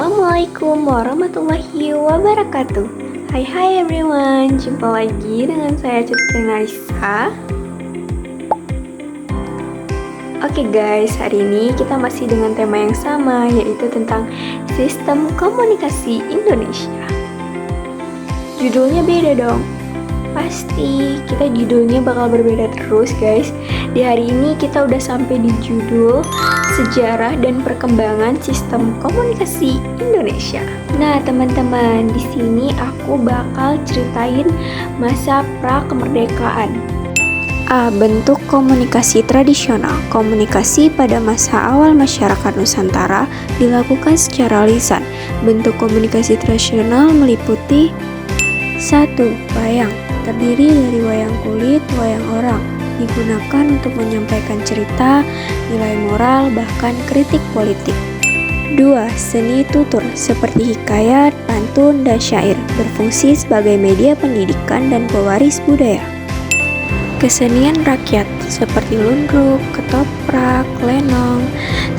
Assalamualaikum warahmatullahi wabarakatuh. Hai everyone, jumpa lagi dengan saya Cutri Narisa. Oke guys, hari ini kita masih dengan tema yang sama, yaitu tentang sistem komunikasi Indonesia. Judulnya beda dong. Pasti kita judulnya bakal berbeda terus guys. Di hari ini kita udah sampai di judul Sejarah dan Perkembangan Sistem Komunikasi Indonesia. Nah teman-teman, di sini aku bakal ceritain masa pra-kemerdekaan. A. Bentuk komunikasi tradisional. Komunikasi pada masa awal masyarakat Nusantara dilakukan secara lisan. Bentuk komunikasi tradisional meliputi 1. Wayang. Terdiri dari wayang kulit, wayang orang. Digunakan untuk menyampaikan cerita, nilai moral, bahkan kritik politik. 2. Seni tutur seperti hikayat, pantun, dan syair berfungsi sebagai media pendidikan dan pewaris budaya. Kesenian rakyat seperti lundruk, ketoprak, lenong,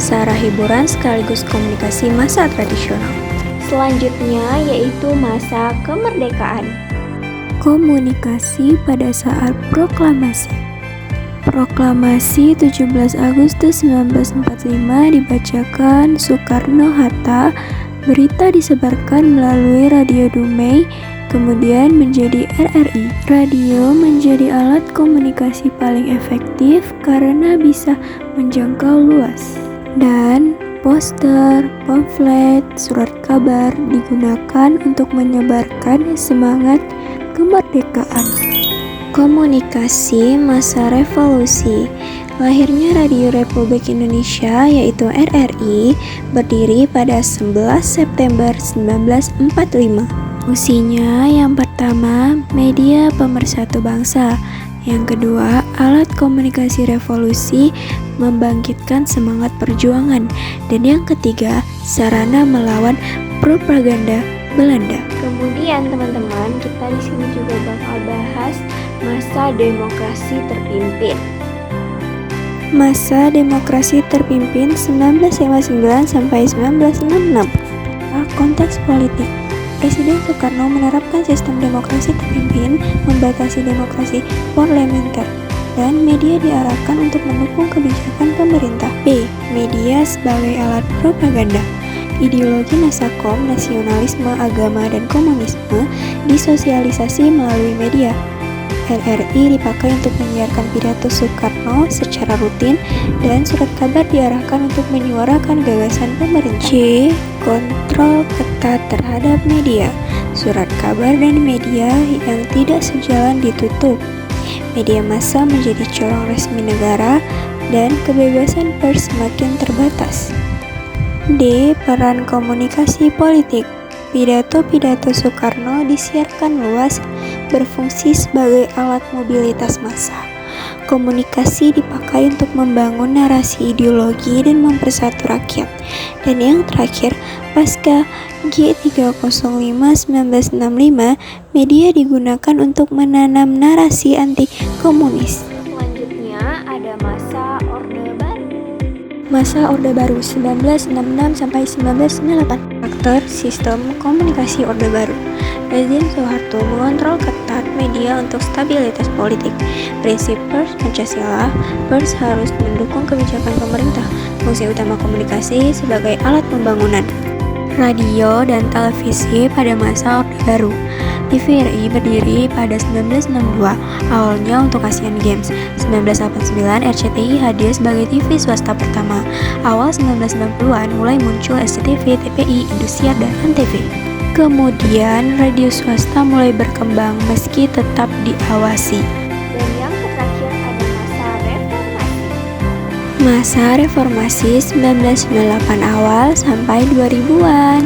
sarah hiburan sekaligus komunikasi masa tradisional. Selanjutnya yaitu masa kemerdekaan. Komunikasi pada saat proklamasi. Proklamasi 17 Agustus 1945 dibacakan Soekarno-Hatta. Berita disebarkan melalui radio Dumai, kemudian menjadi RRI. Radio menjadi alat komunikasi paling efektif karena bisa menjangkau luas. Dan poster, pamflet, surat kabar digunakan untuk menyebarkan semangat kemerdekaan. Komunikasi masa revolusi. Lahirnya Radio Republik Indonesia yaitu RRI berdiri pada 11 September 1945. Fungsinya yang pertama, media pemersatu bangsa. Yang kedua, alat komunikasi revolusi membangkitkan semangat perjuangan. Dan yang ketiga, sarana melawan propaganda Belanda. Kemudian teman-teman, kita di sini juga bakal bahas masa demokrasi terpimpin. Masa demokrasi terpimpin 1959 sampai 1966. Konteks politik. Presiden Soekarno menerapkan sistem demokrasi terpimpin, membatasi demokrasi parlementer, dan media diarahkan untuk mendukung kebijakan pemerintah. B. Media sebagai alat propaganda. Ideologi Nasakom, nasionalisme, agama, dan komunisme disosialisasi melalui media. RRI dipakai untuk menyiarkan pidato Soekarno secara rutin dan surat kabar diarahkan untuk menyuarakan gagasan pemerintah. C. Kontrol ketat terhadap media. Surat kabar dan media yang tidak sejalan ditutup. Media massa menjadi corong resmi negara dan kebebasan pers semakin terbatas. D. Peran komunikasi politik. Pidato-pidato Soekarno disiarkan luas, berfungsi sebagai alat mobilitas massa. Komunikasi dipakai untuk membangun narasi ideologi dan mempersatu rakyat. Dan yang terakhir, pasca G305 1965, media digunakan untuk menanam narasi anti-komunis. Selanjutnya ada masa Orde Baru. Masa Orde Baru 1966 sampai 1998. Faktor sistem komunikasi Orde Baru. Rezim Soeharto mengontrol ketat media untuk stabilitas politik. Prinsip pers Pancasila, pers harus mendukung kebijakan pemerintah. Fungsi utama komunikasi sebagai alat pembangunan. Radio dan televisi pada masa Orde Baru. TVRI berdiri pada 1962, awalnya untuk Asian Games. 1989 RCTI hadir sebagai TV swasta pertama. Awal 1990-an mulai muncul SCTV, TPI, Indosiar, dan Antv. Kemudian radio swasta mulai berkembang meski tetap diawasi. Dan yang terakhir ada masa reformasi. Masa reformasi 1998 awal sampai 2000-an.